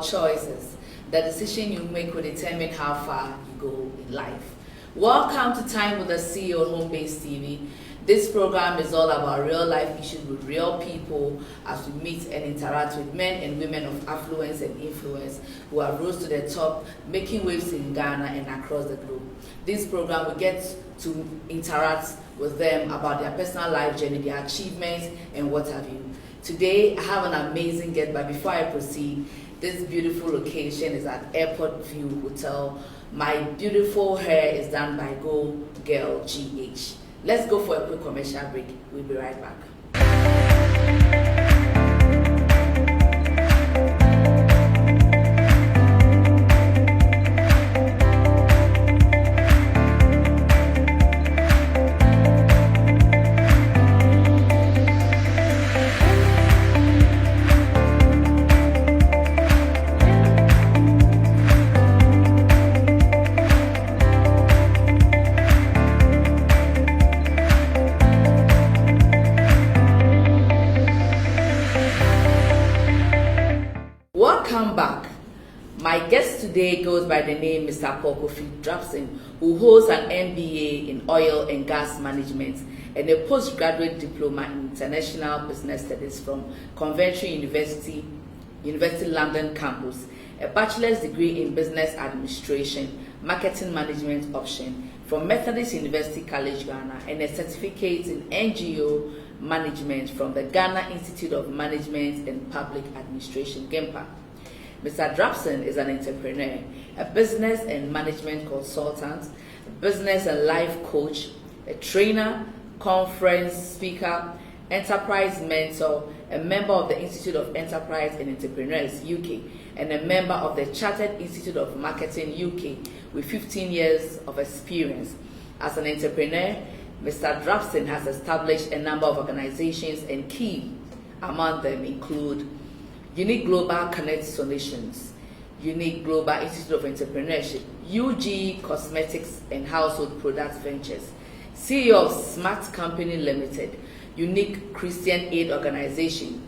about choices. The decision you make will determine how far you go in life. Welcome to Time with the CEO on Homebase TV. This program is all about real life issues with real people as we meet and interact with men and women of affluence and influence who have rose to the top, making waves in Ghana and across the globe. This program will get to interact with them about their personal life journey, their achievements, and what have you. Today, I have an amazing guest, but before I proceed, this beautiful location is at Airport View Hotel. My beautiful hair is done by Go Girl GH. Let's go for a quick commercial break. We'll be right back. Welcome back. My guest today goes by the name Mr. Paul Kofi Drapson, who holds an MBA in Oil and Gas Management and a postgraduate diploma in International Business Studies from Coventry University London campus, a bachelor's degree in Business Administration, Marketing Management option from Methodist University College Ghana, and a certificate in NGO Management from the Ghana Institute of Management and Public Administration, GIMPA. Mr. Drapson is an entrepreneur, a business and management consultant, a business and life coach, a trainer, conference speaker, enterprise mentor, a member of the Institute of Enterprise and Entrepreneurs UK, and a member of the Chartered Institute of Marketing UK with 15 years of experience. As an entrepreneur, Mr. Drapson has established a number of organizations, and key among them include Unique Global Connect Solutions, Unique Global Institute of Entrepreneurship, UG Cosmetics and Household Products Ventures, CEO of Smart Company Limited, Unique Christian Aid Organization,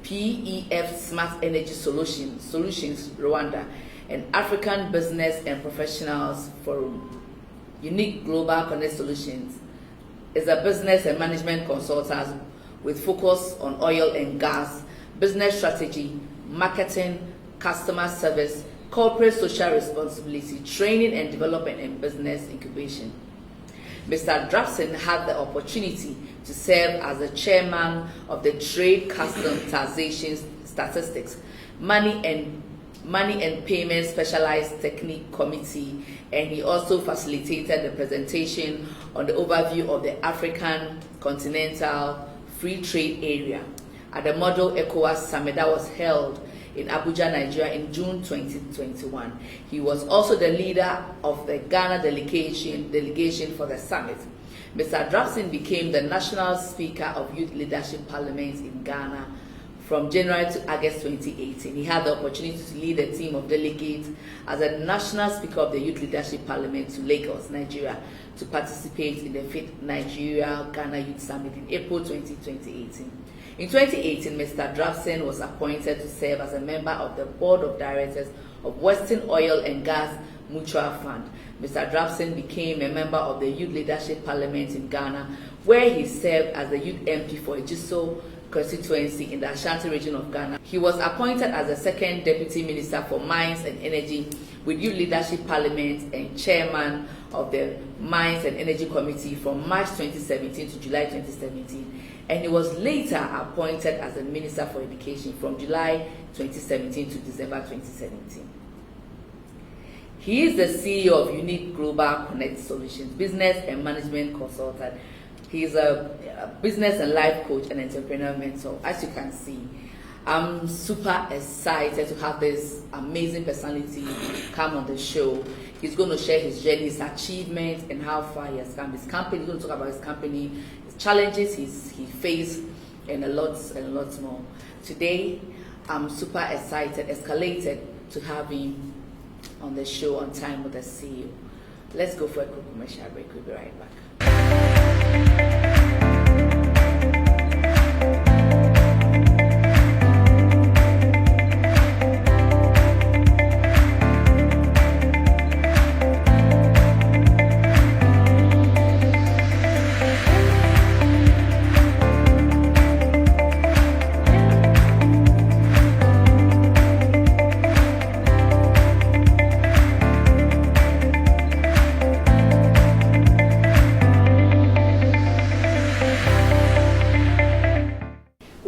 PEF Smart Energy Solutions Rwanda, and African Business and Professionals Forum. Unique Global Connect Solutions is a business and management consultant with focus on oil and gas, business strategy, marketing, customer service, corporate social responsibility, training and development, and business incubation. Mr. Drapson had the opportunity to serve as the chairman of the Trade Custom Taxation Statistics, Money and Payment Specialized Technique Committee, and he also facilitated the presentation on the overview of the African Continental Free Trade Area at the Model ECOWAS Summit that was held in Abuja, Nigeria in June 2021. He was also the leader of the Ghana delegation for the summit. Mr. Drapson became the National Speaker of Youth Leadership Parliament in Ghana from January to August 2018. He had the opportunity to lead a team of delegates as a National Speaker of the Youth Leadership Parliament to Lagos, Nigeria, to participate in the 5th Nigeria-Ghana Youth Summit in April 2018. In 2018, Mr. Drapson was appointed to serve as a member of the Board of Directors of Western Oil and Gas Mutual Fund. Mr. Drapson became a member of the Youth Leadership Parliament in Ghana, where he served as the Youth MP for Ejiso constituency in the Ashanti region of Ghana. He was appointed as the second Deputy Minister for Mines and Energy with Youth Leadership Parliament and Chairman of the Mines and Energy Committee from March 2017 to July 2017. And he was later appointed as the Minister for Education from July 2017 to December 2017. He is the CEO of Unique Global Connect Solutions, business and management consultant. He is a business and life coach and entrepreneur mentor. As you can see, I'm super excited to have this amazing personality come on the show. He's going to share his journey, his achievements, and how far he has come. His company, he's going to talk about his company, his challenges he faced, and a lot more. Today, I'm super excited, escalated to have him on the show on Time with the CEO. Let's go for a quick commercial break. We'll be right back.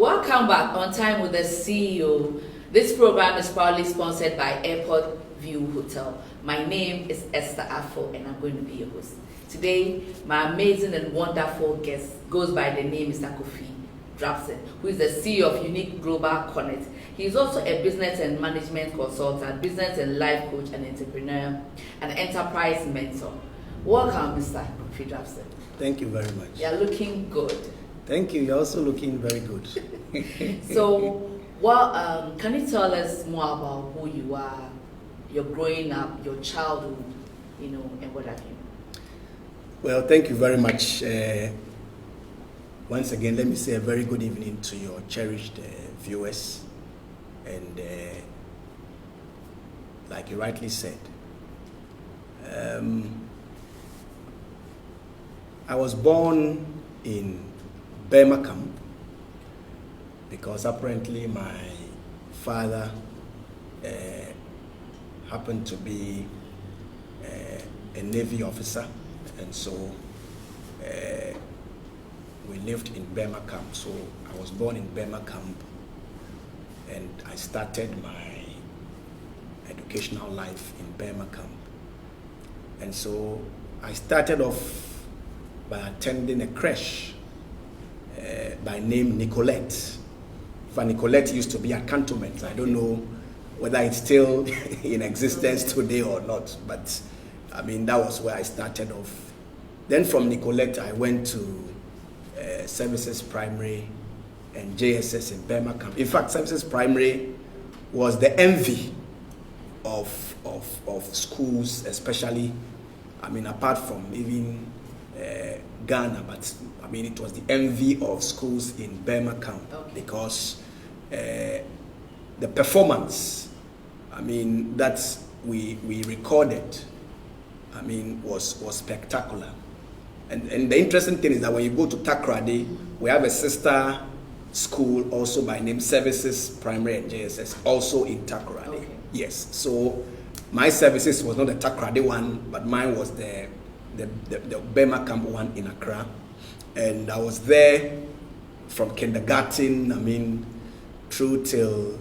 Welcome back on Time with the CEO. This program is proudly sponsored by Airport View Hotel. My name is Esther Afo and I'm going to be your host. Today, my amazing and wonderful guest goes by the name Mr. Kofi Drapson, who is the CEO of Unique Global Connect. He is also a business and management consultant, business and life coach, and entrepreneur, and enterprise mentor. Welcome, Mr. Kofi Drapson. Thank you very much. You are looking good. Thank you. You're also looking very good. So, can you tell us more about who you are, your growing up, your childhood, and what have you? Well, thank you very much. Once again, let me say a very good evening to your cherished viewers. And like you rightly said, I was born in Burma Camp because apparently my father happened to be a Navy officer, and so we lived in Burma Camp. So I was born in Burma Camp, and I started my educational life in Burma Camp. And so I started off by attending a creche by name Nicolette. Nicolette used to be a cantonment. I don't know whether it's still in existence today or not, but I mean, that was where I started off. Then from Nicolette, I went to Services Primary and JSS in Burma Camp. In fact, Services Primary was the envy of schools, especially, I mean, apart from even Ghana, but I mean, it was the envy of schools in Burma Camp because the performance, I mean, that we recorded, I mean, was spectacular. And the interesting thing is that when you go to Takoradi, we have a sister school also by name Services Primary and JSS, also in Takoradi. Okay. Yes, so my services was not the Takoradi one, but mine was the Burma Camp one in Accra. And I was there from kindergarten, I mean, through till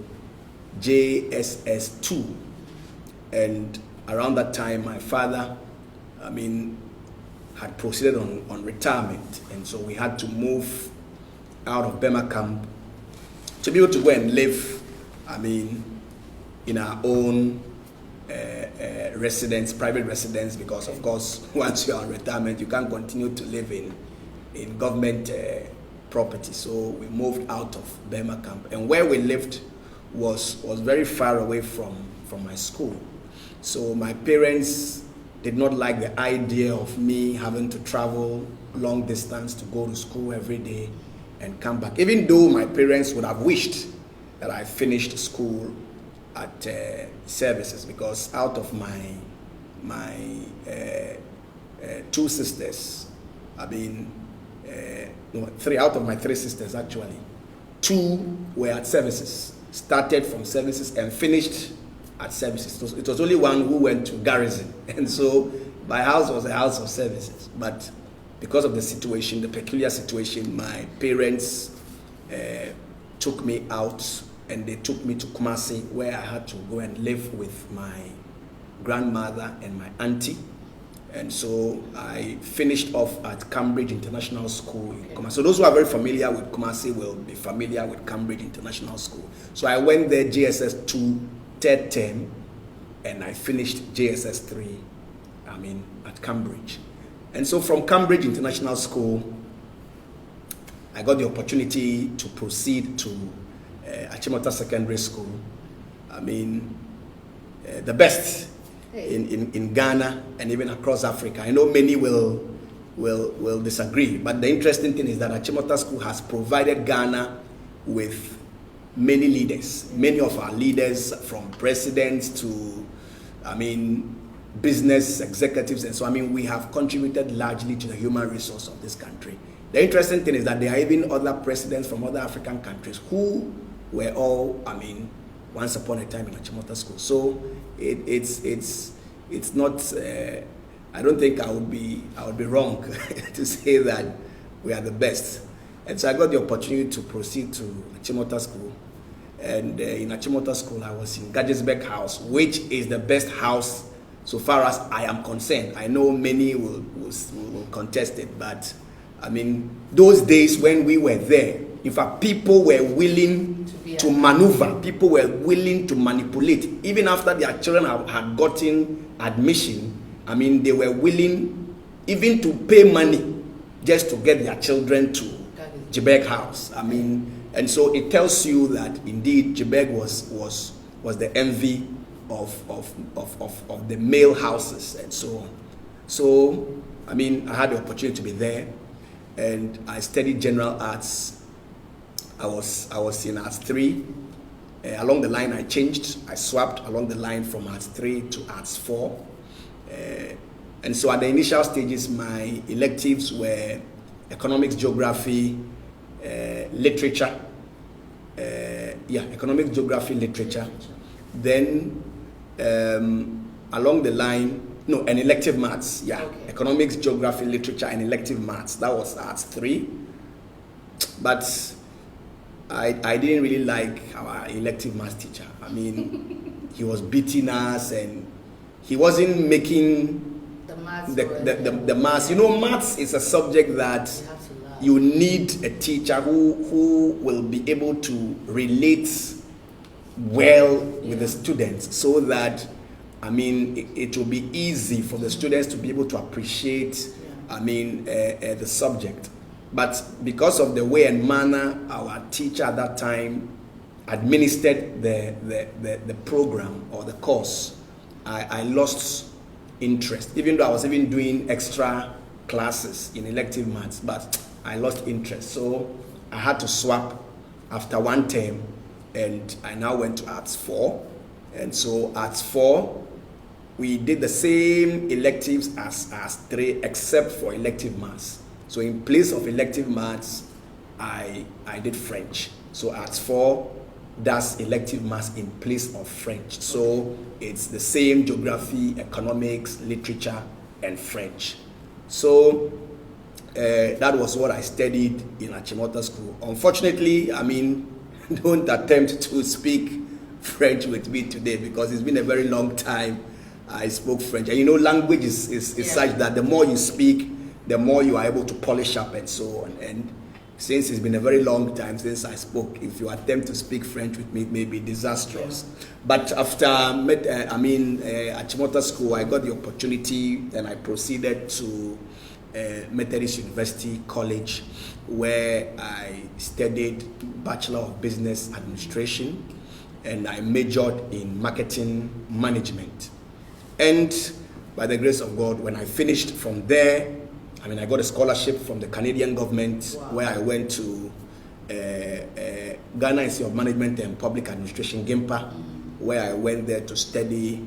JSS 2. And around that time, my father, I mean, had proceeded on retirement. And so we had to move out of Burma Camp to be able to go and live, I mean, in our own residence, private residence, because of course, once you're on retirement, you can't continue to live in government property. So we moved out of Burma Camp, and where we lived was very far away from my school. So my parents did not like the idea of me having to travel long distance to go to school every day and come back, even though my parents would have wished that I finished school at Services, because out of my two sisters, I mean, three out of my three sisters actually, two were at Services, started from Services and finished at Services. It was only one who went to Garrison, and so my house was a house of Services. But because of the situation, the peculiar situation, my parents took me out, and they took me to Kumasi, where I had to go and live with my grandmother and my auntie. And so I finished off at Cambridge International School in Kumasi. So those who are very familiar with Kumasi will be familiar with Cambridge International School. So I went there JSS 2 third term, and I finished JSS 3, I mean, at Cambridge. And so from Cambridge International School, I got the opportunity to proceed to Achimota Secondary School. I mean, the best in Ghana and even across Africa. I know many will disagree, but the interesting thing is that Achimota School has provided Ghana with many leaders. Many of our leaders, from presidents to, I mean, business executives, and so I mean, we have contributed largely to the human resource of this country. The interesting thing is that there are even other presidents from other African countries who were all, I mean, once upon a time in Achimota School. So it's not. I don't think I would be wrong to say that we are the best. And so I got the opportunity to proceed to Achimota School. And in Achimota School, I was in Gaggisberg House, which is the best house so far as I am concerned. I know many will contest it, but I mean, those days when we were there, in fact, people were willing to maneuver, people were willing to manipulate. Even after their children had gotten admission, I mean, they were willing even to pay money just to get their children to Gaggisberg House. I mean, and so it tells you that indeed Gaggisberg was the envy of the male houses and so on. So, I mean, I had the opportunity to be there, and I studied general arts. I was in Arts 3. Along the line, I changed. I swapped along the line from Arts 3 to Arts 4. And so at the initial stages, my electives were economics, geography, literature. Economics, geography, literature. Then along the line, and elective maths. Okay. Economics, geography, literature, and elective maths. That was Arts 3. But I didn't really like our elective maths teacher. I mean, he was beating us, and he wasn't making the maths. You know, maths is a subject that you need a teacher who will be able to relate well with the students, so that, I mean, it will be easy for the students to be able to appreciate, I mean, the subject. But because of the way and manner our teacher at that time administered the program or the course, I lost interest, even though I was even doing extra classes in elective maths, but I lost interest. So I had to swap after one term, and I now went to Arts 4. And so Arts 4, we did the same electives as Arts 3, except for elective maths. So in place of elective maths, I did French. So Arts 4 does elective maths in place of French. So it's the same geography, economics, literature, and French. So that was what I studied in Achimota School. Unfortunately, I mean, don't attempt to speak French with me today, because it's been a very long time I spoke French. And you know, language is such that the more you speak, the more you are able to polish up and so on. And since it's been a very long time since I spoke, if you attempt to speak French with me, it may be disastrous. But after Achimota School, I got the opportunity, and I proceeded to Methodist University College, where I studied Bachelor of Business Administration, and I majored in Marketing Management. And by the grace of God, when I finished from there, I mean, I got a scholarship from the Canadian government. Wow. Where I went to Ghana Institute of Management and Public Administration, GIMPA, where I went there to study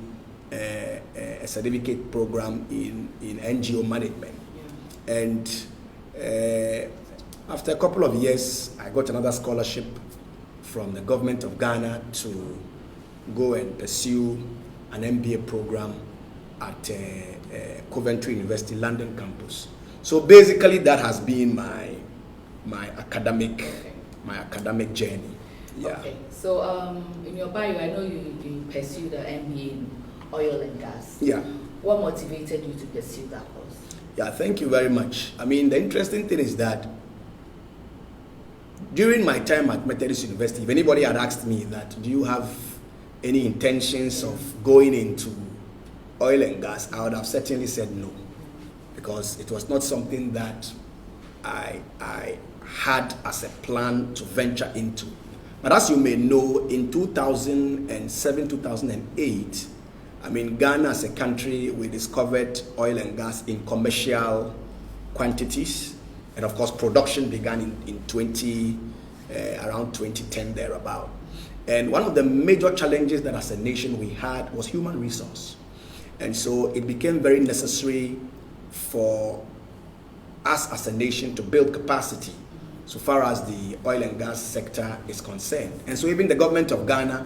a certificate program in NGO management. Yeah. And after a couple of years, I got another scholarship from the government of Ghana to go and pursue an MBA program at Coventry University, London campus. So basically, that has been my academic journey. Yeah. Okay. So in your bio, I know you pursued an MBA in oil and gas. Yeah. What motivated you to pursue that course? Yeah, thank you very much. I mean, the interesting thing is that during my time at Methodist University, if anybody had asked me that, do you have any intentions of going into oil and gas, I would have certainly said no, because it was not something that I had as a plan to venture into. But as you may know, in 2007, 2008, I mean, Ghana as a country, we discovered oil and gas in commercial quantities. And of course, production began in around 2010, thereabout. And one of the major challenges that as a nation we had was human resource. And so it became very necessary for us as a nation to build capacity so far as the oil and gas sector is concerned. And so even the government of Ghana,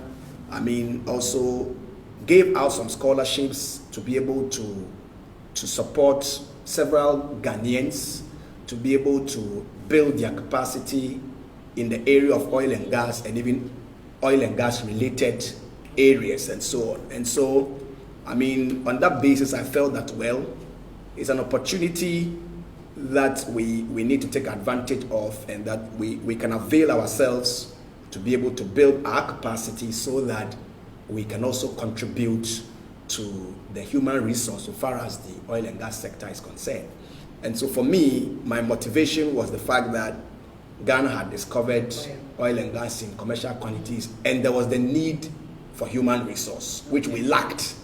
I mean, also gave out some scholarships to be able to support several Ghanaians to be able to build their capacity in the area of oil and gas and even oil and gas related areas and so on. And so, I mean, on that basis, I felt that, well, it's an opportunity that we need to take advantage of, and that we can avail ourselves to be able to build our capacity so that we can also contribute to the human resource so far as the oil and gas sector is concerned. And so for me, my motivation was the fact that Ghana had discovered oil and gas in commercial quantities, and there was the need for human resource, which we lacked.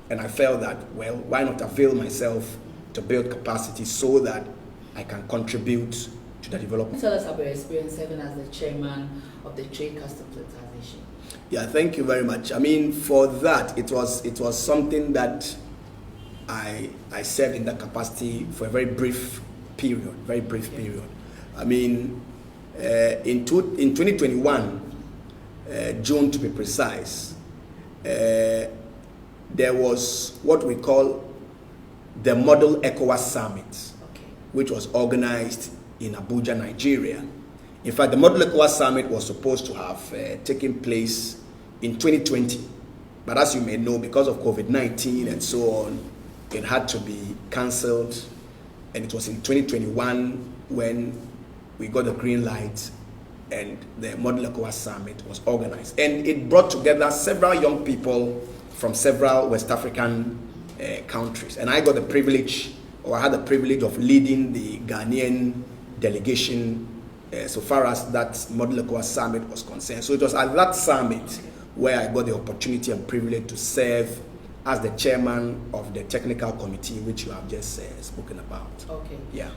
And I felt that, well, why not avail myself to build capacity so that I can contribute to the development. Tell us about your experience serving as the chairman of the Trade Customs Organization. Yeah, thank you very much. I mean, for that, it was something that I served in that capacity for a very brief period, I mean, in 2021, June to be precise, there was what we call the Model ECOWAS Summit, which was organized in Abuja, Nigeria. In fact, the Model ECOWAS Summit was supposed to have taken place in 2020. But as you may know, because of COVID-19 and so on, it had to be cancelled. And it was in 2021 when we got the green light and the Model ECOWAS Summit was organized. And it brought together several young people from several West African countries. And I got the privilege, or I had the privilege of leading the Ghanaian delegation so far as that Model ECOWAS Summit was concerned. So it was at that summit where I got the opportunity and privilege to serve as the chairman of the technical committee, which you have just spoken about. Okay. Yeah.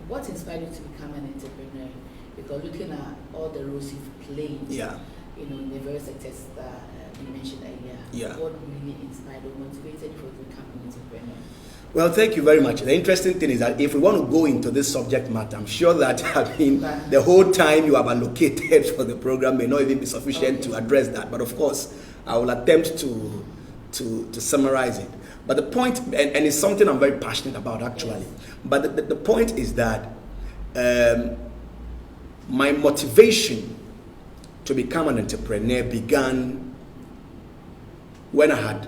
What inspired you to become an entrepreneur? Because looking at all the roles you've played, Yeah. you know, in the various sectors that you mentioned earlier, Yeah. what really inspired or motivated you to become an entrepreneur? Well, thank you very much. The interesting thing is that if we want to go into this subject matter, I'm sure that the whole time you have allocated for the program may not even be sufficient to address that. But of course, I will attempt to summarize it. But the point, and it's something I'm very passionate about actually, but the point is that my motivation to become an entrepreneur began when I had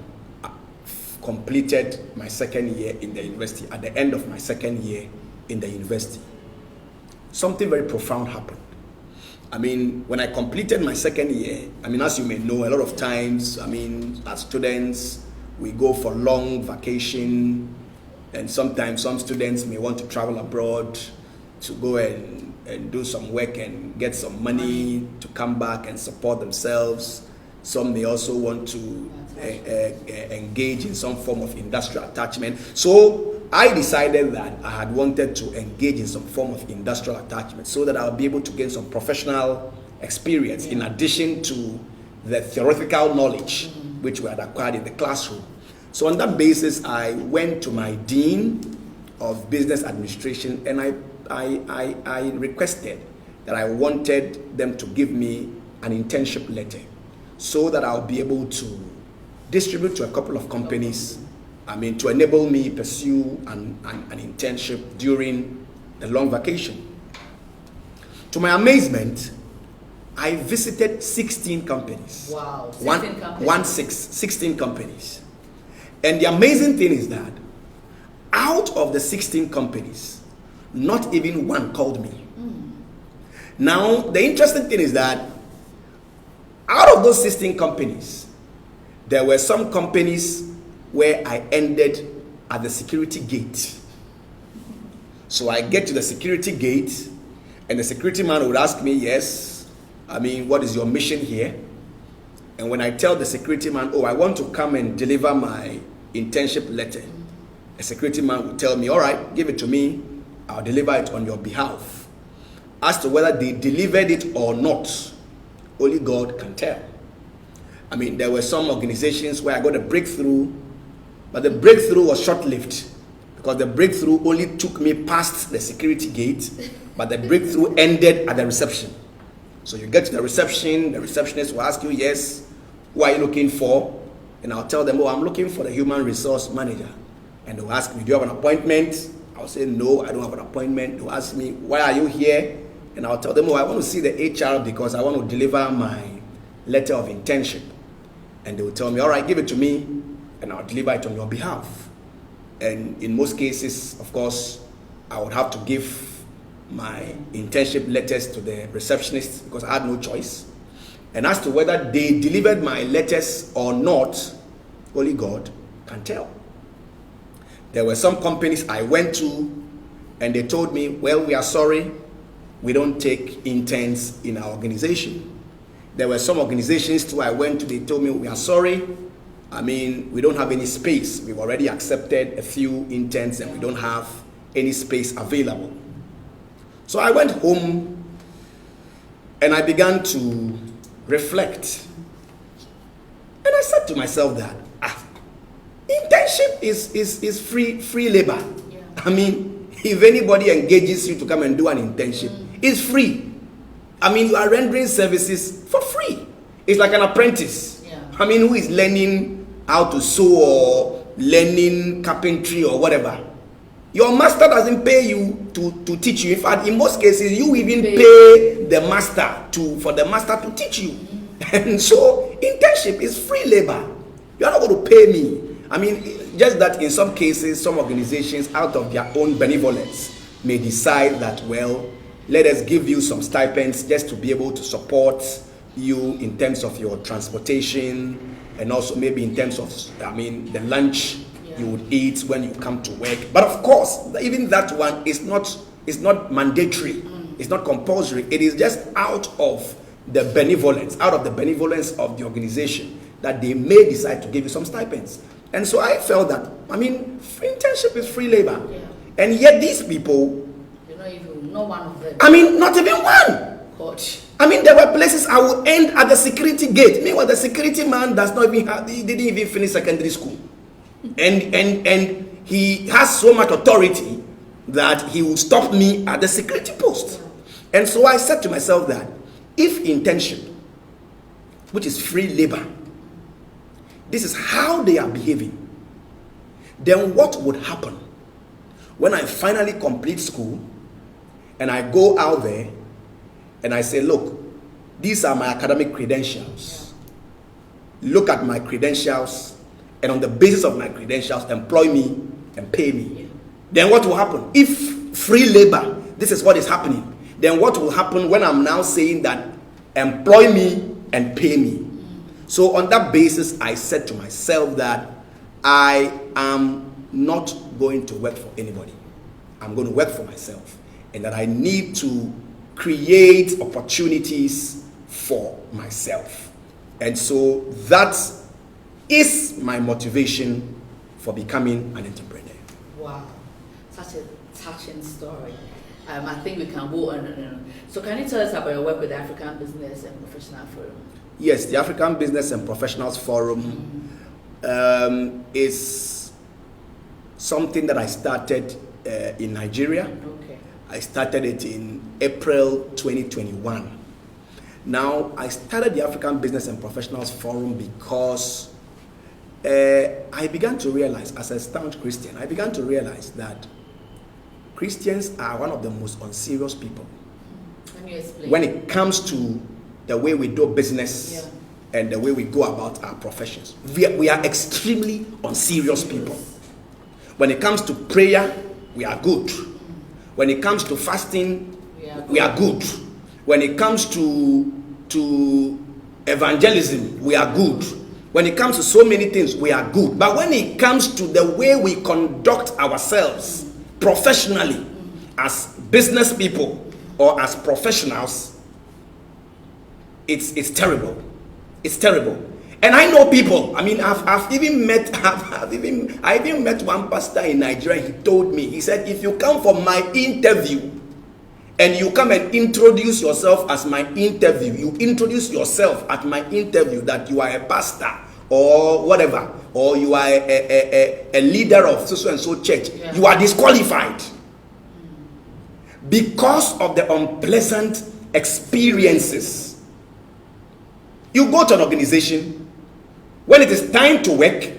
completed my second year in the university. At the end of my second year in the university, something very profound happened. I mean, when I completed my second year, I mean, as you may know, a lot of times, I mean, as students, we go for long vacation, and sometimes some students may want to travel abroad to go and do some work and get some money to come back and support themselves. Some may also want to engage in some form of industrial attachment. So I decided that I had wanted to engage in some form of industrial attachment so that I'll be able to gain some professional experience in addition to the theoretical knowledge which we had acquired in the classroom. So on that basis, I went to my dean of business administration and I requested that I wanted them to give me an internship letter so that I'll be able to distribute to a couple of companies, I mean, to enable me pursue an internship during the long vacation. To my amazement, I visited 16 companies. Wow, 16 companies. 16 companies. And the amazing thing is that out of the 16 companies, not even one called me. Now, the interesting thing is that out of those 16 companies, there were some companies where I ended at the security gate. So I get to the security gate, and the security man would ask me, yes, I mean, what is your mission here? And when I tell the security man, oh, I want to come and deliver my internship letter, the security man would tell me, all right, give it to me, I'll deliver it on your behalf. As to whether they delivered it or not, only God can tell. I mean, there were some organizations where I got a breakthrough, but the breakthrough was short-lived because the breakthrough only took me past the security gate, but the breakthrough ended at the reception. So you get to the reception, the receptionist will ask you, yes, who are you looking for? And I'll tell them, oh, I'm looking for the human resource manager. And they'll ask me, do you have an appointment? I'll say, no, I don't have an appointment. They'll ask me, why are you here? And I'll tell them, oh, I want to see the HR because I want to deliver my letter of internship. And they will tell me, all right, give it to me, and I'll deliver it on your behalf. And in most cases, of course, I would have to give my internship letters to the receptionist because I had no choice. And as to whether they delivered my letters or not, only God can tell. There were some companies I went to and they told me, well, we are sorry, we don't take interns in our organization. There were some organizations too I went to, they told me, we are sorry, we don't have any space. We've already accepted a few interns and we don't have any space available. So I went home and I began to reflect. And I said to myself that internship is free labor. Yeah. If anybody engages you to come and do an internship, it's free. You are rendering services for free. It's like an apprentice. Yeah. Who is learning how to sew or learning carpentry or whatever. Your master doesn't pay you to teach you. In fact, in most cases, you even pay the master for the master to teach you. And so, internship is free labor. You are not going to pay me. Just that in some cases, some organizations, out of their own benevolence, may decide that, well, let us give you some stipends just to be able to support you in terms of your transportation and also maybe in terms of, the lunch you would eat when you come to work. But of course, even that one is not mandatory. It's not compulsory. It is just out of the benevolence of the organization that they may decide to give you some stipends. And so I felt that, internship is free labor. Yeah. And yet these people, not one of them. Not even one. Coach. There were places I would end at the security gate. Meanwhile, the security man he didn't even finish secondary school. And he has so much authority that he will stop me at the security post. Yeah. And so I said to myself that if internship, which is free labor, this is how they are behaving, then what would happen when I finally complete school and I go out there and I say, look, these are my academic credentials. Yeah. Look at my credentials, and on the basis of my credentials, employ me and pay me. Yeah. Then what will happen? If free labor, this is what is happening, then what will happen when I'm now saying that employ me and pay me? So on that basis, I said to myself that I am not going to work for anybody. I'm going to work for myself, and that I need to create opportunities for myself. And so that is my motivation for becoming an entrepreneur. Wow, such a touching story. I think we can go on. So can you tell us about your work with the African Business and Professional Forum? Yes, the African Business and Professionals Forum is something that I started in Nigeria. Okay. I started it in April 2021. Now, I started the African Business and Professionals Forum because I began to realize, as a staunch Christian, that Christians are one of the most unserious people. Can you explain? When it comes to the way we do business and the way we go about our professions. We are extremely unserious people. When it comes to prayer, we are good. When it comes to fasting, we are good. When it comes to evangelism, we are good. When it comes to so many things, we are good. But when it comes to the way we conduct ourselves professionally, as business people or as professionals, it's terrible. It's terrible. And I know people. I even met one pastor in Nigeria. He told me, he said, if you come for my interview and you come and introduce yourself as my interview, you introduce yourself at my interview that you are a pastor or whatever, or you are a leader of so and so church, you are disqualified because of the unpleasant experiences. You go to an organization, when it is time to work,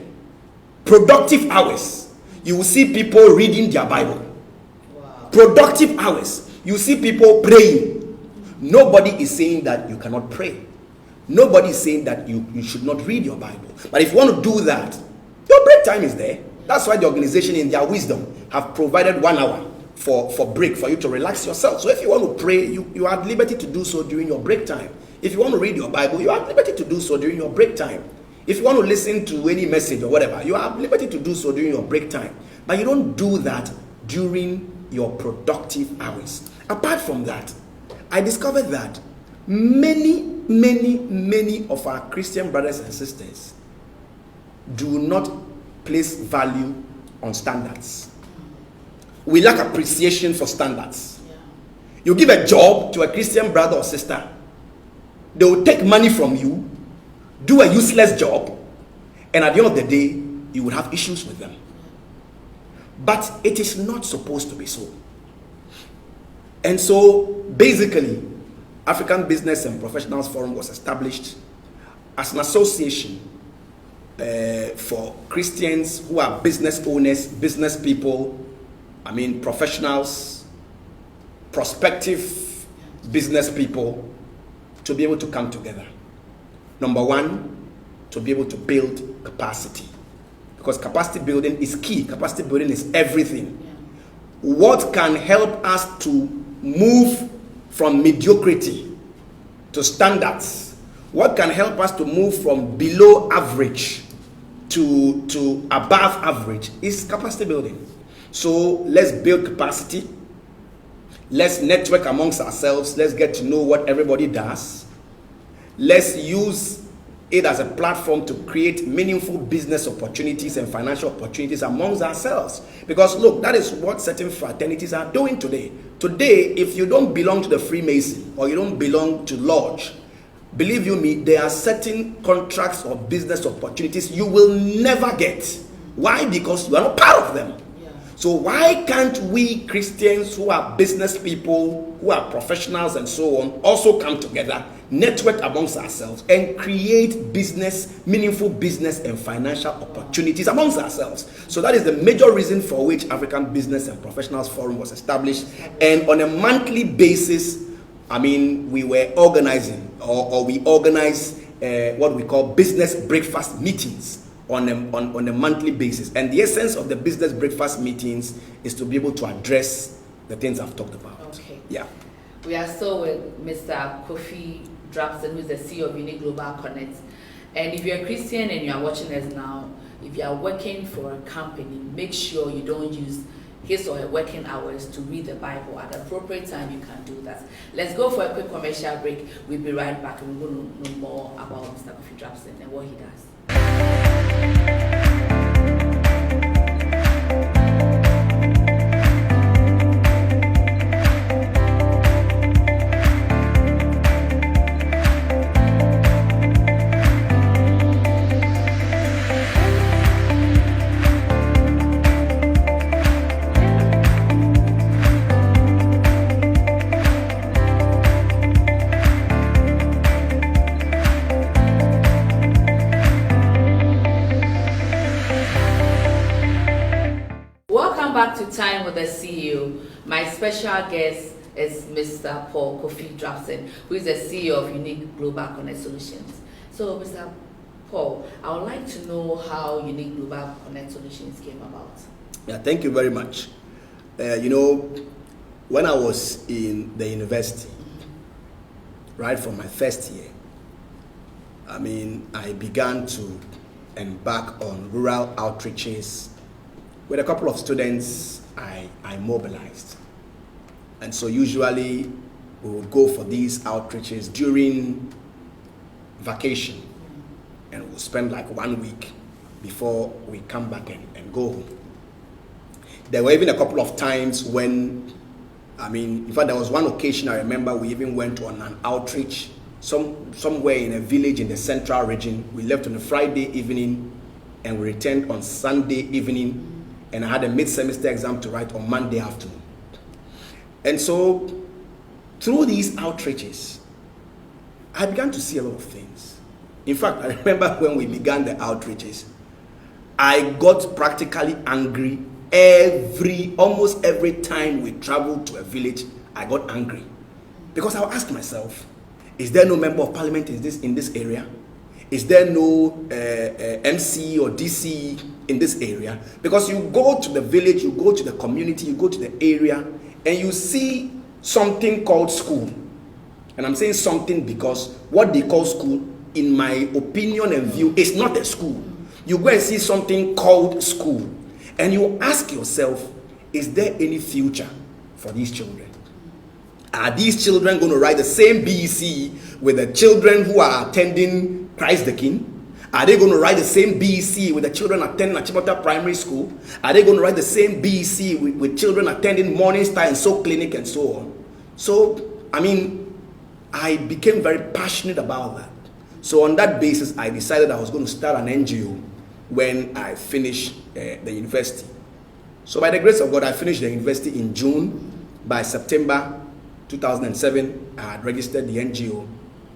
productive hours, you will see people reading their Bible. Productive hours. You see people praying. Nobody is saying that you cannot pray. Nobody is saying that you should not read your Bible. But if you want to do that, your break time is there. That's why the organization in their wisdom have provided 1 hour for break, for you to relax yourself. So if you want to pray, you are at liberty to do so during your break time. If you want to read your Bible, you are at liberty to do so during your break time. If you want to listen to any message or whatever, you are at liberty to do so during your break time. But you don't do that during your productive hours. Apart from that, I discovered that many of our Christian brothers and sisters do not place value on standards. We lack appreciation for standards. You give a job to a Christian brother or sister, they will take money from you, do a useless job, and at the end of the day, you will have issues with them. But it is not supposed to be so. And so, basically, African Business and Professionals Forum was established as an association for Christians who are business owners, business people, professionals, prospective business people, to be able to come together. Number one, to be able to build capacity. Because capacity building is key. Capacity building is everything. What can help us to move from mediocrity to standards? What can help us to move from below average to above average is capacity building. So let's build capacity. Let's network amongst ourselves. Let's get to know what everybody does. Let's use it as a platform to create meaningful business opportunities and financial opportunities amongst ourselves. Because look, that is what certain fraternities are doing today. Today, if you don't belong to the Freemason or you don't belong to Lodge, believe you me, there are certain contracts or business opportunities you will never get. Why? Because you are not part of them. So why can't we Christians who are business people, who are professionals and so on, also come together, network amongst ourselves, and create business, meaningful business and financial opportunities amongst ourselves? So that is the major reason for which African Business and Professionals Forum was established. And on a monthly basis, we were organizing, or we organize what we call business breakfast meetings on a monthly basis. And the essence of the business breakfast meetings is to be able to address the things I've talked about. Okay. Yeah. We are still with Mr. Kofi Drapson, who is the CEO of Unique Global Connect. And if you're a Christian and you are watching us now, if you are working for a company, make sure you don't use his or her working hours to read the Bible. At the appropriate time, you can do that. Let's go for a quick commercial break. We'll be right back and we're going to know more about Mr. Kofi Drapson and what he does. Back to Time with the CEO. My special guest is Mr. Paul Kofi Drapson, who is the CEO of Unique Global Connect Solutions. So, Mr. Paul, I would like to know how Unique Global Connect Solutions came about. Yeah, thank you very much. When I was in the university, right from my first year, I began to embark on rural outreaches. With a couple of students, I mobilized. And so usually we would go for these outreaches during vacation. And we'll spend like 1 week before we come back and go home. There were even a couple of times when, in fact, there was one occasion I remember we even went on an outreach somewhere in a village in the central region. We left on a Friday evening and we returned on Sunday evening. And I had a mid-semester exam to write on Monday afternoon. And so, through these outreaches, I began to see a lot of things. In fact, I remember when we began the outreaches, I got practically angry almost every time we traveled to a village, I got angry. Because I would ask myself, is there no member of parliament in this area? Is there no MC or DC in this area? Because you go to the village, you go to the community, you go to the area, and you see something called school. And I'm saying something because what they call school, in my opinion and view, is not a school. You go and see something called school, and you ask yourself, is there any future for these children? Are these children going to write the same BEC with the children who are attending Christ the King? Are they going to write the same BEC with the children attending Achimota Primary School? Are they going to write the same BEC with children attending Morning Star and Soul Clinic and so on? So, I became very passionate about that. So on that basis, I decided I was going to start an NGO when I finished the university. So by the grace of God, I finished the university in June. By September 2007, I had registered the NGO.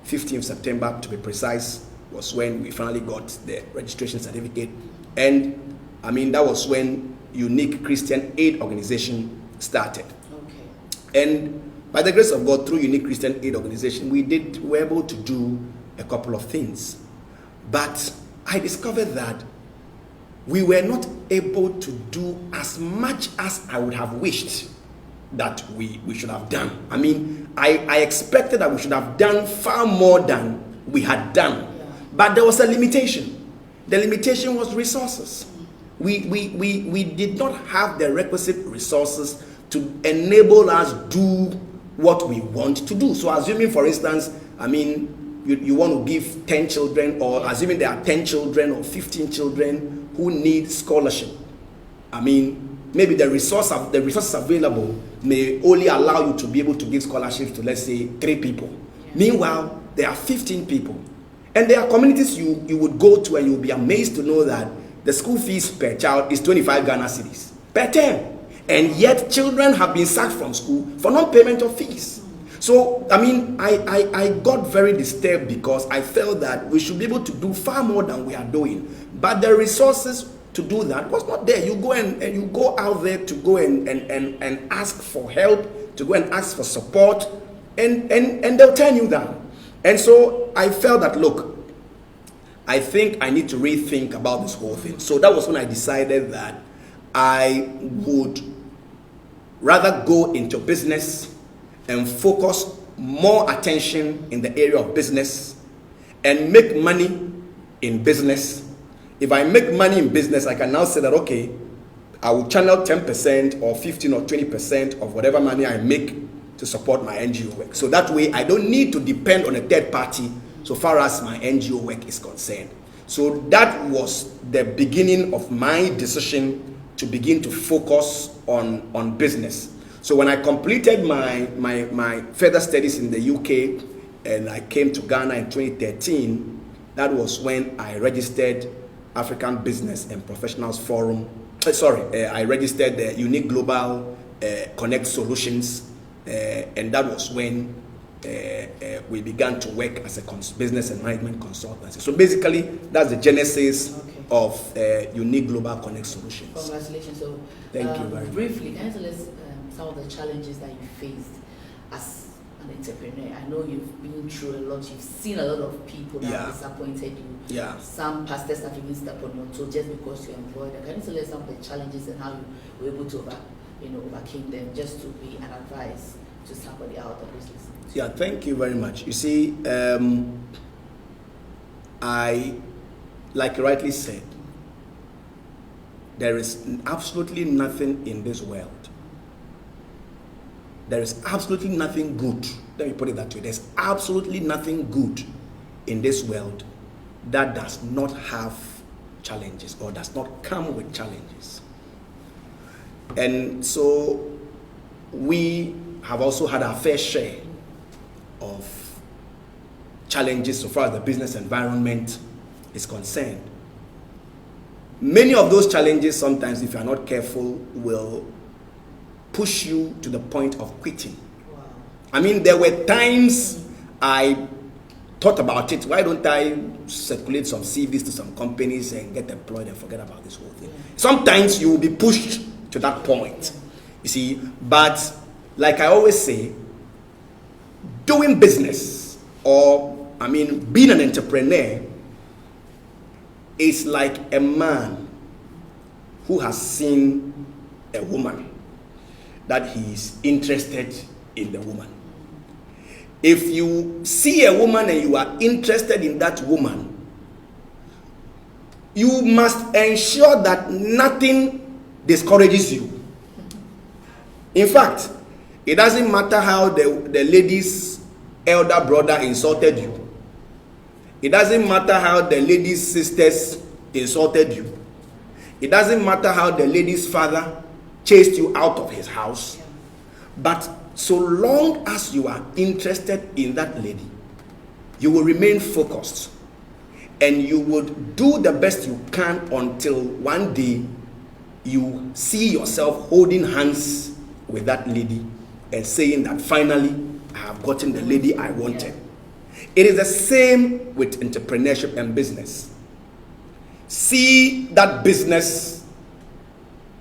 15th September, to be precise, was when we finally got the registration certificate. And that was when Unique Christian Aid Organization started. Okay. And by the grace of God, through Unique Christian Aid Organization, we were able to do a couple of things. But I discovered that we were not able to do as much as I would have wished that we should have done. I expected that we should have done far more than we had done. Yeah. But there was a limitation. The limitation was resources. We did not have the requisite resources to enable us do what we want to do. So assuming, for instance, you want to give 10 children, or assuming there are 10 children or 15 children who need scholarship, maybe the resources available may only allow you to be able to give scholarships to, let's say, 3 people. Yeah. Meanwhile, there are 15 people. And there are communities you would go to, and you'll be amazed to know that the school fees per child is 25 Ghana cedis per term. And yet children have been sacked from school for non-payment of fees. So, I got very disturbed because I felt that we should be able to do far more than we are doing. But the resources to do that was not there. You go and you go out there to go and ask for help, to go and ask for support, and they'll turn you down. And so I felt that, look, I think I need to rethink about this whole thing. So that was when I decided that I would rather go into business and focus more attention in the area of business and make money in business. If I make money in business, I can now say that, okay, I will channel 10% or 15 or 20% of whatever money I make to support my NGO work. So that way, I don't need to depend on a third party so far as my NGO work is concerned. So that was the beginning of my decision to begin to focus on business. So when I completed my further studies in the UK and I came to Ghana in 2013, that was when I registered African Business and Professionals Forum. I registered the Unique Global Connect Solutions, and that was when we began to work as a business and management consultancy. So basically, that's the genesis of Unique Global Connect Solutions. Congratulations. So, thank you very much. Briefly, can you tell us some of the challenges that you faced as an entrepreneur? I know you've been through a lot. You've seen a lot of people that have disappointed you. Yeah. Some pastors have even stepped on your toe just because you're employed. Can you tell us some of the challenges and how you were able to overcame them, just to be an advice to somebody out of business? Yeah, thank you very much. You see, like you rightly said, there is absolutely nothing in this world. There is absolutely nothing good. Let me put it that way. There's absolutely nothing good in this world that does not have challenges or does not come with challenges. And so we have also had our fair share of challenges so far as the business environment is concerned. Many of those challenges, sometimes, if you are not careful, will push you to the point of quitting. Wow. There were times I thought about it. Why don't I circulate some CVs to some companies and get employed and forget about this whole thing? Yeah. Sometimes you will be pushed to that point. You see, but like I always say, doing business, or being an entrepreneur, is like a man who has seen a woman that he is interested in the woman. If you see a woman and you are interested in that woman, you must ensure that nothing discourages you. In fact, it doesn't matter how the lady's elder brother insulted you. It doesn't matter how the lady's sisters insulted you. It doesn't matter how the lady's father chased you out of his house. But so long as you are interested in that lady, you will remain focused. And you would do the best you can until one day you see yourself holding hands with that lady and saying that finally I have gotten the lady I wanted. It is the same with entrepreneurship and business. See that business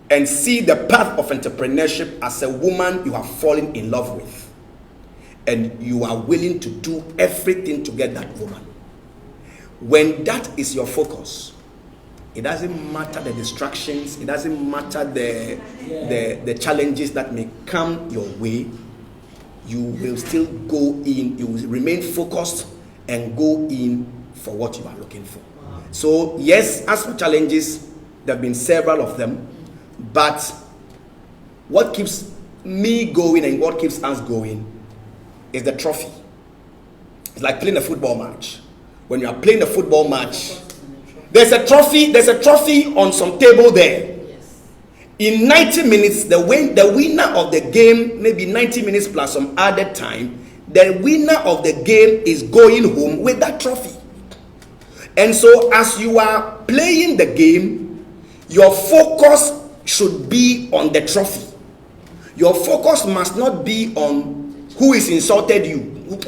and see the path of entrepreneurship as a woman you have fallen in love with, and you are willing to do everything to get that woman. When that is your focus, it doesn't matter the distractions, it doesn't matter the challenges that may come your way. You will still go in, you will remain focused and go in for what you are looking for. Wow. So yes, as for challenges, there have been several of them, but what keeps me going and what keeps us going is the trophy. It's like playing a football match. When you are playing a football match, there's a trophy on some table there. Yes. In 90 minutes, the winner of the game, maybe 90 minutes plus some added time, the winner of the game is going home with that trophy. And so as you are playing the game, your focus should be on the trophy. Your focus must not be on who is insulted you,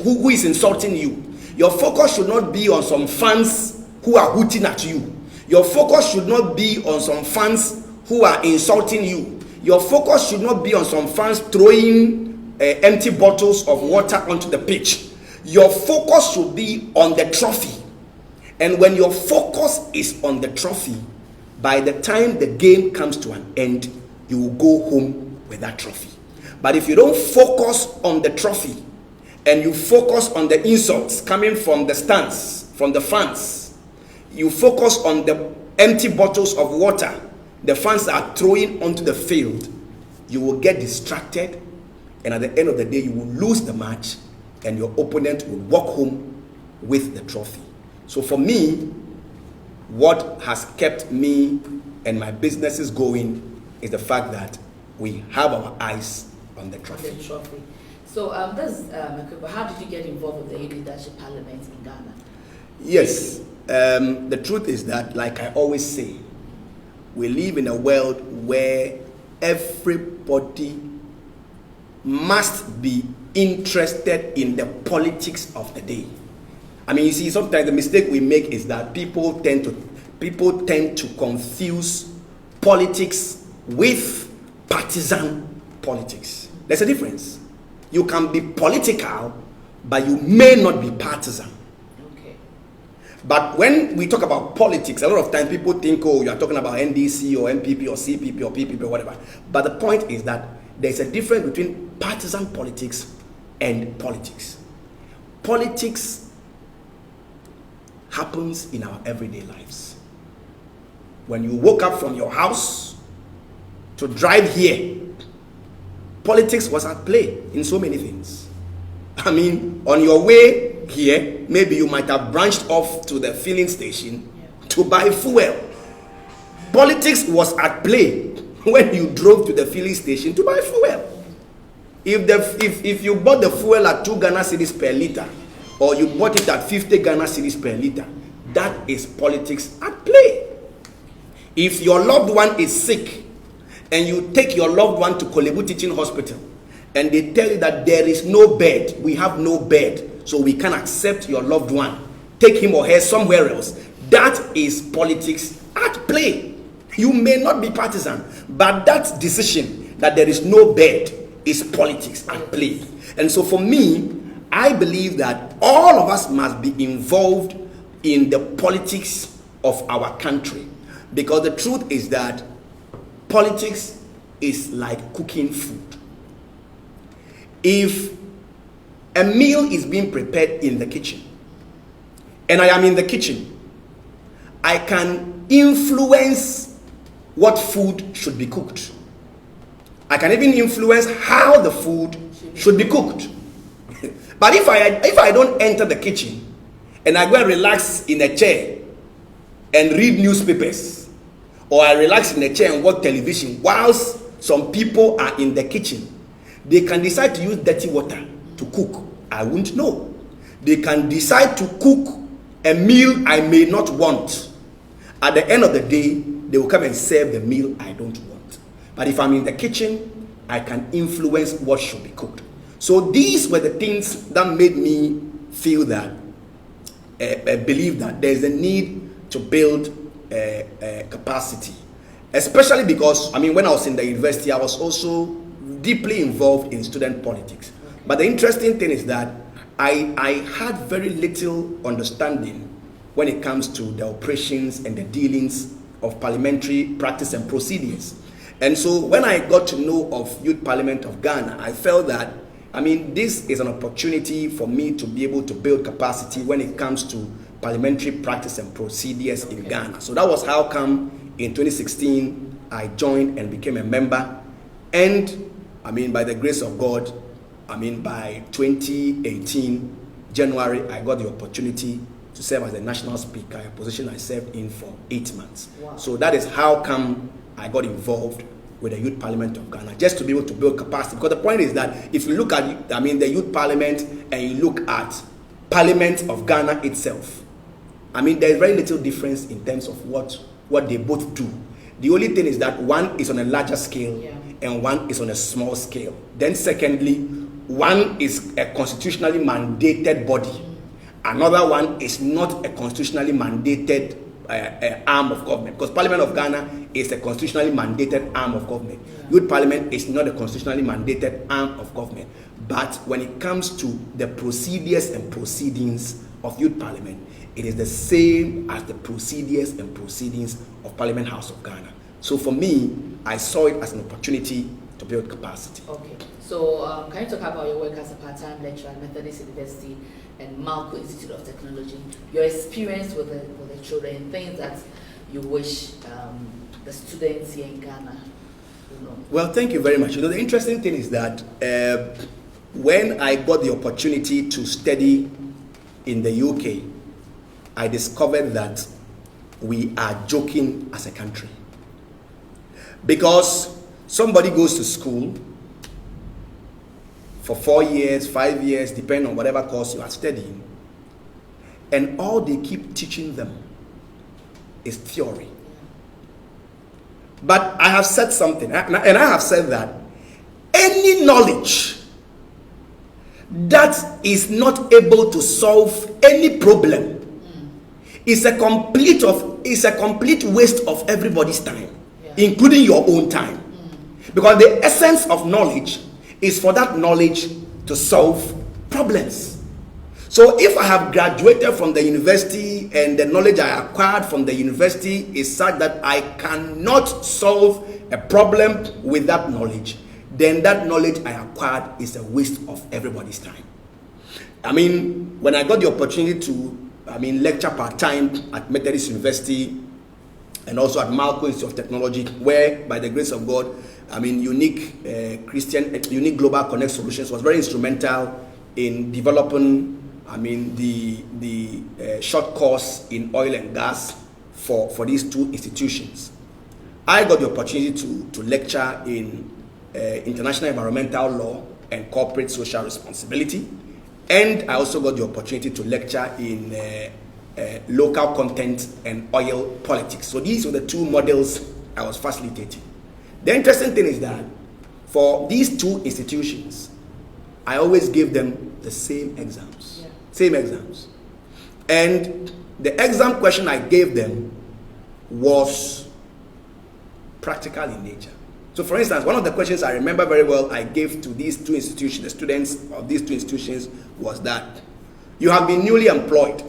who is insulting you. Your focus should not be on some fans who are hooting at you. Your focus should not be on some fans who are insulting you. Your focus should not be on some fans throwing empty bottles of water onto the pitch. Your focus should be on the trophy. And when your focus is on the trophy, by the time the game comes to an end, you will go home with that trophy. But if you don't focus on the trophy, and you focus on the insults coming from the stands, from the fans, you focus on the empty bottles of water the fans are throwing onto the field, you will get distracted, and at the end of the day you will lose the match, and your opponent will walk home with the trophy. So for me, what has kept me and my businesses going is the fact that we have our eyes on the trophy. So how did you get involved with the Youth Leadership Parliament in Ghana? Yes, the truth is that, like I always say, we live in a world where everybody must be interested in the politics of the day. You see, sometimes the mistake we make is that people tend to confuse politics with partisan politics. There's a difference. You can be political, but you may not be partisan. Okay. But when we talk about politics, a lot of times people think, oh, you are talking about NDC or MPP or CPP or PPP or whatever. But the point is that there's a difference between partisan politics and politics. Politics happens in our everyday lives. When you woke up from your house to drive here, politics was at play in so many things. On your way here, maybe you might have branched off to the filling station to buy fuel. Politics was at play when you drove to the filling station to buy fuel. If you bought the fuel at 2 Ghana cedis per liter, or you bought it at 50 Ghana cedis per liter, that is politics at play. If your loved one is sick, and you take your loved one to Kolebu Teaching Hospital, and they tell you that there is no bed, we have no bed, so we can accept your loved one, take him or her somewhere else, that is politics at play. You may not be partisan, but that decision that there is no bed is politics at play. And so for me, I believe that all of us must be involved in the politics of our country, because the truth is that politics is like cooking food. If a meal is being prepared in the kitchen and I am in the kitchen, I can influence what food should be cooked. I can even influence how the food should be cooked. But if I don't enter the kitchen and I go and relax in a chair and read newspapers, or I relax in a chair and watch television whilst some people are in the kitchen, they can decide to use dirty water to cook. I won't know. They can decide to cook a meal I may not want. At the end of the day, they will come and serve the meal I don't want. But if I'm in the kitchen, I can influence what should be cooked. So these were the things that made me feel that, believe that there's a need to build capacity. Especially because, when I was in the university, I was also deeply involved in student politics. But the interesting thing is that I had very little understanding when it comes to the operations and the dealings of parliamentary practice and procedures. And so when I got to know of Youth Parliament of Ghana, I felt that, this is an opportunity for me to be able to build capacity when it comes to parliamentary practice and procedures in Ghana. So that was how come in 2016 I joined and became a member. And by the grace of God, by 2018 January, I got the opportunity to serve as the national speaker, a position I served in for 8 months. Wow. So that is how come I got involved with the Youth Parliament of Ghana, just to be able to build capacity. Because the point is that if you look at, the Youth Parliament and you look at Parliament of Ghana itself, there's very little difference in terms of what they both do. The only thing is that one is on a larger scale and one is on a small scale. Then secondly, one is a constitutionally mandated body. Another one is not a constitutionally mandated arm of government, because Parliament of Ghana is a constitutionally mandated arm of government. Youth Parliament is not a constitutionally mandated arm of government. But when it comes to the procedures and proceedings of Youth Parliament, it is the same as the procedures and proceedings of Parliament House of Ghana. So for me, I saw it as an opportunity to build capacity. Okay. So can you talk about your work as a part-time lecturer at Methodist University and Malco Institute of Technology, your experience with the children, things that you wish the students here in Ghana know? Well, thank you very much. The interesting thing is that when I got the opportunity to study in the UK, I discovered that we are joking as a country. Because somebody goes to school for 4 years, 5 years, depending on whatever course you are studying, and all they keep teaching them is theory. But I have said something, and I have said that any knowledge that is not able to solve any problem is a complete waste of everybody's time, including your own time. Because the essence of knowledge is for that knowledge to solve problems. So if I have graduated from the university and the knowledge I acquired from the university is such that I cannot solve a problem with that knowledge, then that knowledge I acquired is a waste of everybody's time. When I got the opportunity to lecture part-time at Methodist University and also at Malco Institute of Technology, where by the grace of God, Unique Unique Global Connect Solutions was very instrumental in developing the short course in oil and gas for these two institutions. I got the opportunity to lecture in international environmental law and corporate social responsibility, and I also got the opportunity to lecture in local content and oil politics. So these were the two models I was facilitating. The interesting thing is that for these two institutions, I always gave them the same exams. Same exams. And the exam question I gave them was practical in nature. So for instance, one of the questions I remember very well I gave to these two institutions, the students of these two institutions, was that you have been newly employed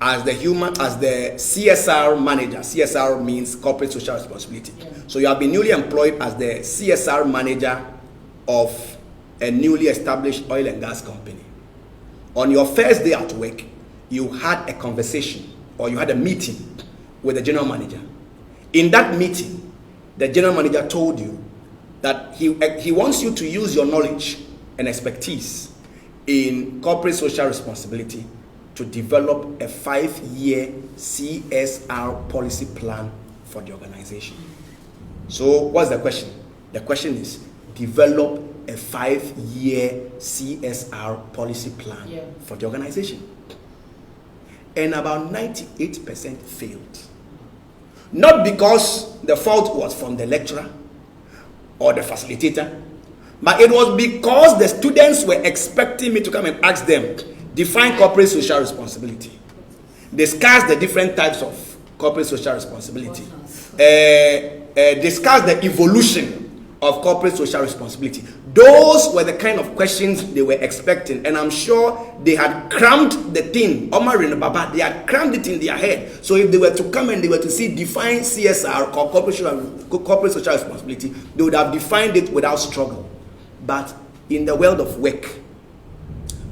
as the CSR manager. CSR means corporate social responsibility. Yeah. So you have been newly employed as the CSR manager of a newly established oil and gas company. On your first day at work, you had a conversation or you had a meeting with the general manager. In that meeting, the general manager told you that he wants you to use your knowledge and expertise in corporate social responsibility to develop a 5-year CSR policy plan for the organization. So what's the question? The question is, develop a 5-year CSR policy plan for the organization. And about 98% failed. Not because the fault was from the lecturer or the facilitator, but it was because the students were expecting me to come and ask them, define corporate social responsibility, discuss the different types of corporate social responsibility, discuss the evolution of corporate social responsibility. Those were the kind of questions they were expecting, and I'm sure they had crammed the thing, Omar and Baba, they had crammed it in their head. So if they were to come and they were to see define CSR or corporate social responsibility, they would have defined it without struggle. But in the world of work,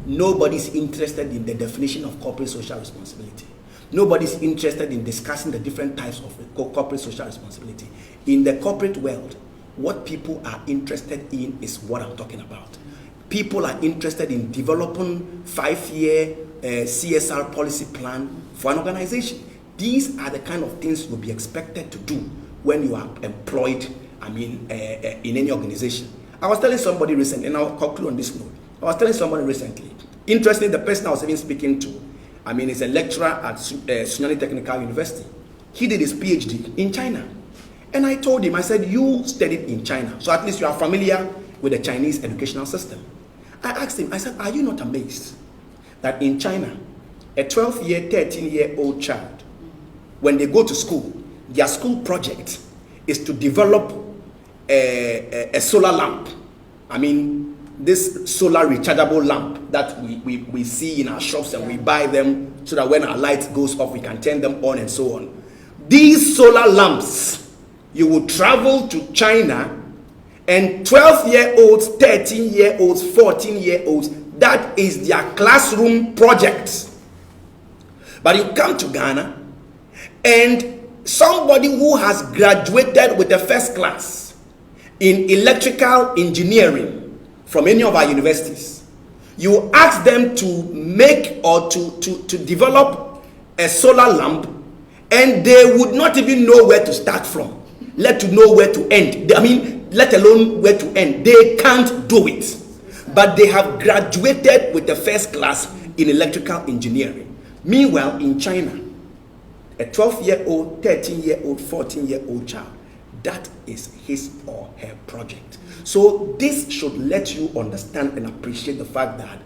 nobody's interested in the definition of corporate social responsibility. Nobody's interested in discussing the different types of corporate social responsibility. In the corporate world, what people are interested in is what I'm talking about. People are interested in developing 5-year CSR policy plan for an organization. These are the kind of things you'll be expected to do when you are employed, in any organization. I was telling somebody recently, and I'll conclude on this note. I was telling somebody recently, interestingly, the person I was even speaking to, is a lecturer at Sunyani Technical University. He did his PhD in China. And I told him, I said, you studied in China, so at least you are familiar with the Chinese educational system. I asked him, I said, are you not amazed that in China, a 12-year, 13-year-old child, when they go to school, their school project is to develop a solar lamp. This solar rechargeable lamp that we see in our shops, and we buy them so that when our light goes off, we can turn them on and so on. These solar lamps, you will travel to China, and 12-year-olds, 13-year-olds, 14-year-olds, that is their classroom project. But you come to Ghana, and somebody who has graduated with a first class in electrical engineering from any of our universities, you ask them to make or to develop a solar lamp, and they would not even know where to start from. Let alone where to end. Let alone where to end. They can't do it. But they have graduated with the first class in electrical engineering. Meanwhile, in China, a 12-year-old, 13-year-old, 14-year-old child, that is his or her project. So this should let you understand and appreciate the fact that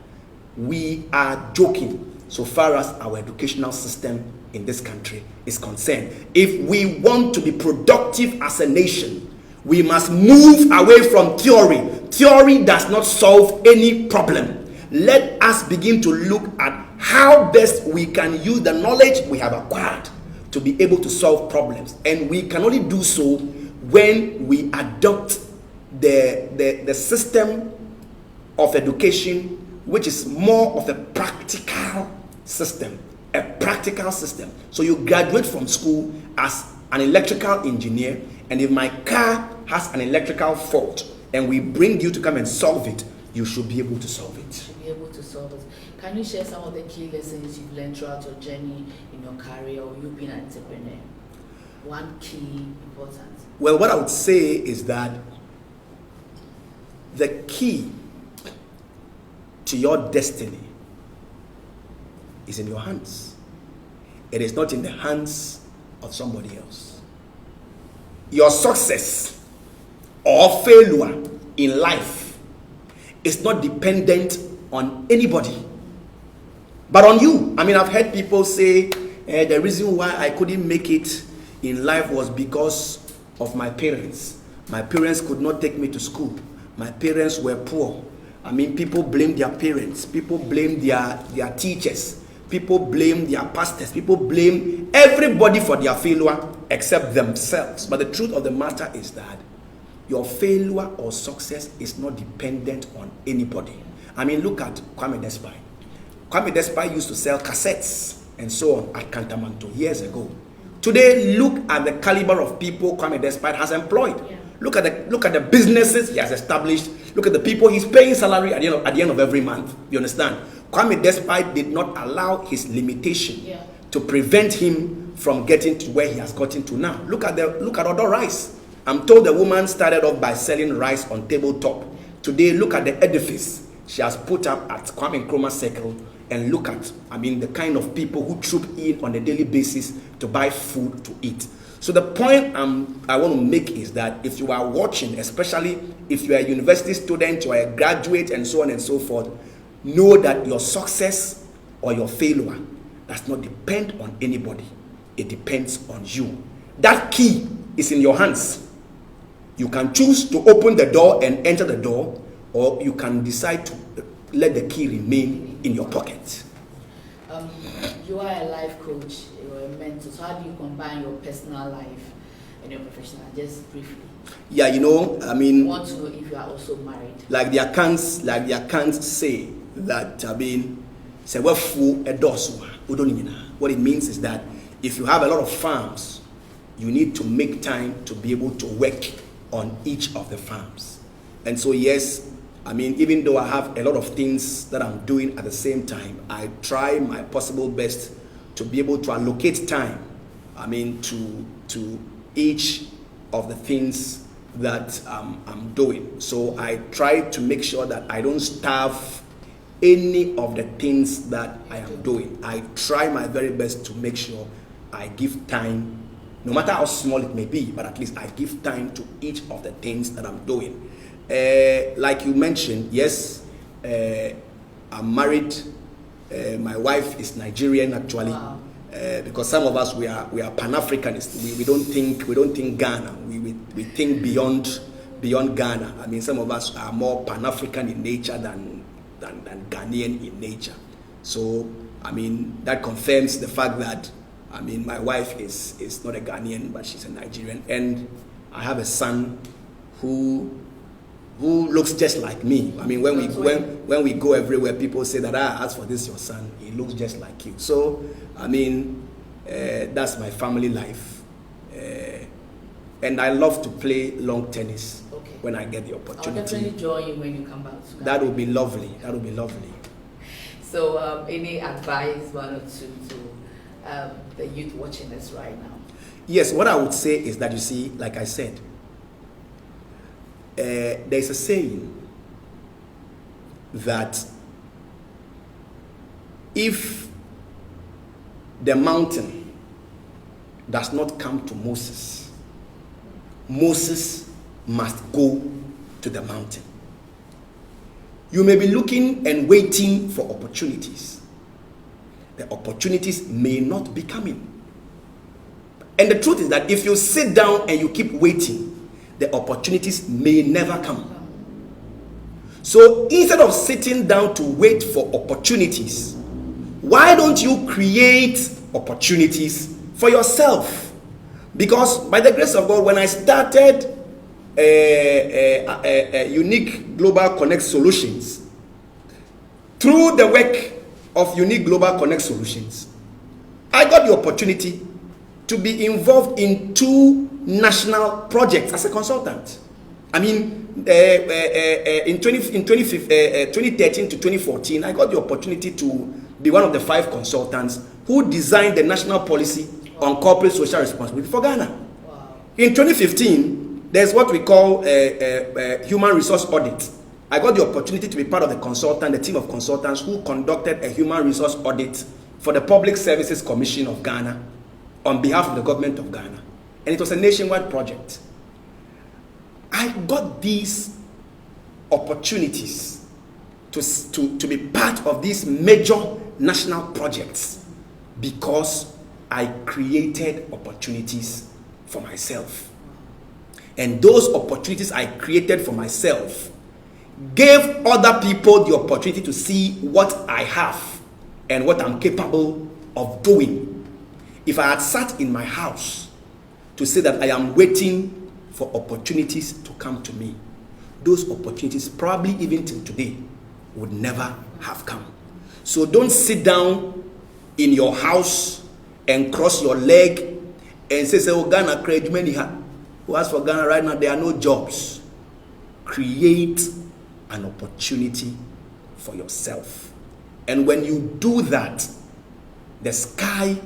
we are joking so far as our educational system in this country is concerned. If we want to be productive as a nation, we must move away from theory. Theory does not solve any problem. Let us begin to look at how best we can use the knowledge we have acquired to be able to solve problems. And we can only do so when we adopt the system of education, which is more of a practical system. A practical system. So you graduate from school as an electrical engineer, and if my car has an electrical fault and we bring you to come and solve it, you should be able to solve it. Should be able to solve it. Can you share some of the key lessons you've learned throughout your journey in your career, or you being an entrepreneur? One key important. Well, what I would say is that the key to your destiny is in your hands. It is not in the hands of somebody else. Your success or failure in life is not dependent on anybody, but on you. I've heard people say the reason why I couldn't make it in life was because of my parents. My parents could not take me to school. My parents were poor. I mean, people blame their parents. People blame their teachers. People blame their pastors. People blame everybody for their failure except themselves. But the truth of the matter is that your failure or success is not dependent on anybody. I mean, look at Kwame Despai. Kwame Despai used to sell cassettes and so on at Kantamanto years ago. Today, look at the caliber of people Kwame Despai has employed. Yeah. Look at the businesses he has established. Look at the people he's paying salary at the end of every month. You understand? Kwame Despai did not allow his limitation to prevent him from getting to where he has gotten to now. Look at Odo Rice. I'm told the woman started off by selling rice on tabletop. Today, look at the edifice she has put up at Kwame Nkrumah Circle, and look at, I mean, the kind of people who troop in on a daily basis to buy food to eat. So the point I want to make is that if you are watching, especially if you are a university student, you are a graduate, and so on and so forth, know that your success or your failure does not depend on anybody. It depends on you. That key is in your hands. You can choose to open the door and enter the door, or you can decide to let the key remain in your pocket. You are a life coach, you are a mentor. So how do you combine your personal life and your professional? Just briefly. Yeah, you know, I mean, I want to know if you are also married. Like the accounts say that, I mean, say what it means is that if you have a lot of farms, you need to make time to be able to work on each of the farms. And so yes, I mean, even though I have a lot of things that I'm doing at the same time, I try my possible best to be able to allocate time, I mean, to each of the things that I'm doing. So I try to make sure that I don't starve any of the things that I am doing. I try my very best to make sure I give time, no matter how small it may be, but at least I give time to each of the things that I'm doing. Like you mentioned, yes, I'm married. My wife is Nigerian, actually. Wow. Because some of us we are Pan-Africanists. We don't think Ghana. We think beyond Ghana. I mean, some of us are more Pan-African in nature than Ghanaian in nature. So I mean, that confirms the fact that, I mean, my wife is not a Ghanaian, but she's a Nigerian, and I have a son who looks just like me. I mean, when we go everywhere, people say that, as for this your son, he looks just like you. So I mean, that's my family life, and I love to play long tennis when I get the opportunity. I'll definitely join you when you come back to Ghana. That would be lovely. That would be lovely. So any advice, one or two, to the youth watching this right now? Yes, what I would say is that, you see, like I said, there's a saying that if the mountain does not come to Moses, Moses must go to the mountain. You may be looking and waiting for opportunities. The opportunities may not be coming. And the truth is that if you sit down and you keep waiting, the opportunities may never come. So instead of sitting down to wait for opportunities, why don't you create opportunities for yourself? Because by the grace of God, when I started Unique Global Connect Solutions, through the work of Unique Global Connect Solutions, I got the opportunity to be involved in 2 national projects as a consultant. I mean, in 2013 to 2014, I got the opportunity to be one of the 5 consultants who designed the national policy on corporate social responsibility for Ghana. Wow. In 2015, there's what we call human resource audit. I got the opportunity to be part of the team of consultants who conducted a human resource audit for the Public Services Commission of Ghana on behalf of the government of Ghana. And it was a nationwide project. I got these opportunities to be part of these major national projects because I created opportunities for myself. And those opportunities I created for myself gave other people the opportunity to see what I have and what I'm capable of doing. If I had sat in my house to say that I am waiting for opportunities to come to me, those opportunities, probably even till today, would never have come. So don't sit down in your house and cross your leg and say, oh, Ghana, create many. Who ask for Ghana right now? There are no jobs. Create an opportunity for yourself. And when you do that, the sky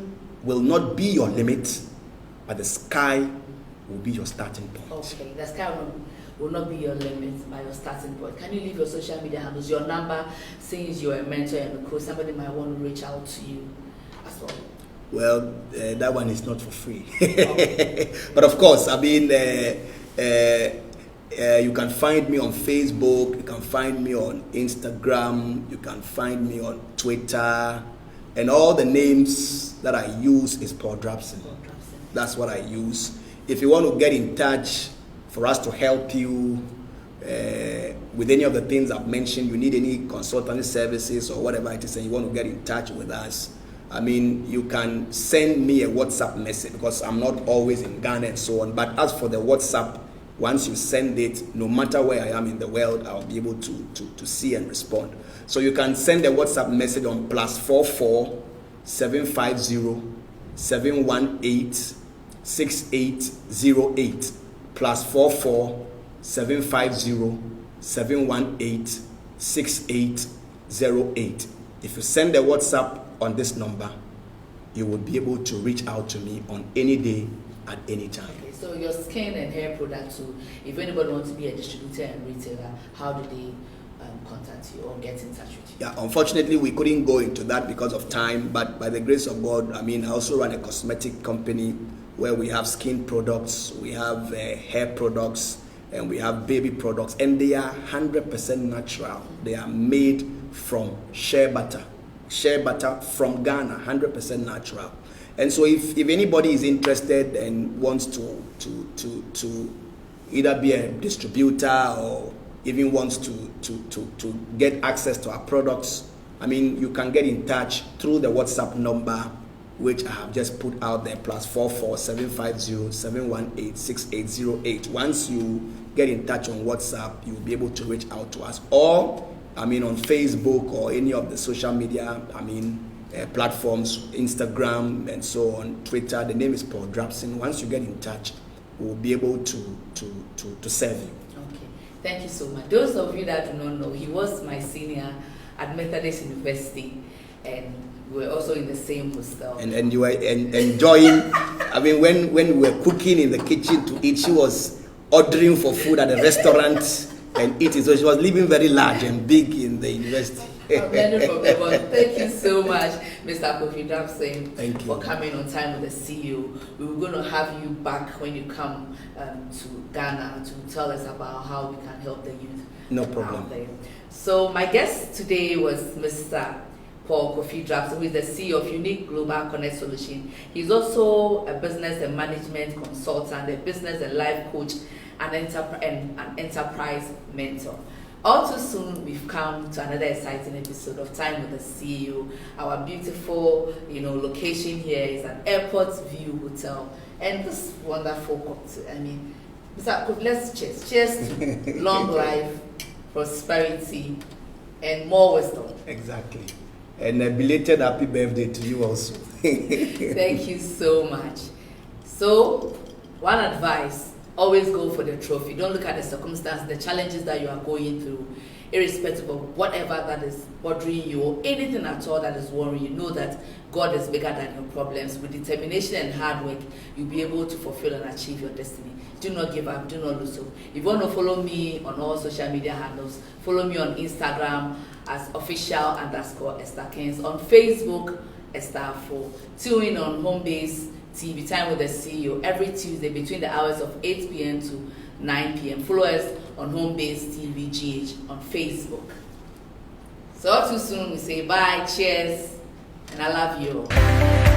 will not be your limit, but the sky will be your starting point. Okay, the sky will not be your limit, but your starting point. Can you leave your social media handles, your number, since you're a mentor and a coach, somebody might want to reach out to you as well? Well, that one is not for free. Okay. But of course, I mean, you can find me on Facebook, you can find me on Instagram, you can find me on Twitter, and all the names that I use is Paul Drapson. That's what I use. If you want to get in touch for us to help you with any of the things I've mentioned, you need any consultancy services or whatever it is, and you want to get in touch with us, I mean, you can send me a WhatsApp message because I'm not always in Ghana and so on. But as for the WhatsApp, once you send it, no matter where I am in the world, I'll be able to see and respond. So you can send a WhatsApp message on +44 750 718 6808 +44 750 718 6808. If you send a WhatsApp on this number, you will be able to reach out to me on any day at any time. Okay, so your skin and hair products too, if anybody wants to be a distributor and retailer, how do they contact you or get in touch with you? Yeah, unfortunately we couldn't go into that because of time, but by the grace of God, I mean, I also run a cosmetic company where we have skin products, we have hair products, and we have baby products, and they are 100% natural. They are made from shea butter from Ghana, 100% natural. And so if anybody is interested and wants to either be a distributor or even wants to get access to our products, I mean, you can get in touch through the WhatsApp number, which I have just put out there, +44 750 718 6808. Once you get in touch on WhatsApp, you'll be able to reach out to us. Or, I mean, on Facebook or any of the social media, I mean, platforms, Instagram and so on, Twitter, the name is Paul Drapson. Once you get in touch, we'll be able to serve you. Okay, thank you so much. Those of you that do not know, he was my senior at Methodist University, and we were also in the same hostel. And you were enjoying, I mean, when we were cooking in the kitchen to eat, she was ordering for food at the restaurant and eating. So she was living very large and big in the university. I'm learning from everyone. Thank you so much, Mr. Kofi Drapson, Thank you for coming on Time with the CEO. We were going to have you back when you come to Ghana to tell us about how we can help the youth. No problem. Out there. So my guest today was Mr. Paul Kofi Drapson, who is the CEO of Unique Global Connect Solution. He's also a business and management consultant, a business and life coach, and an enterprise mentor. All too soon, we've come to another exciting episode of Time with the CEO. Our beautiful, location here is an Airport View Hotel, and this wonderful, Mr. Kofi, let's cheers. Cheers to long life, prosperity, and more wisdom. Exactly. And a belated happy birthday to you also. Thank you so much. So, one advice, always go for the trophy. Don't look at the circumstances, the challenges that you are going through, irrespective of whatever that is bothering you or anything at all that is worrying you. Know that God is bigger than your problems. With determination and hard work, you'll be able to fulfill and achieve your destiny. Do not give up, do not lose hope. If you want to follow me on all social media handles, follow me on Instagram as official_Esther Kings, on Facebook, Esther 4. Tune in on Homebase TV, Time with the CEO, every Tuesday between the hours of 8 p.m. to 9 p.m. Follow us on Homebase TV GH on Facebook. So all too soon we say bye, cheers, and I love you all.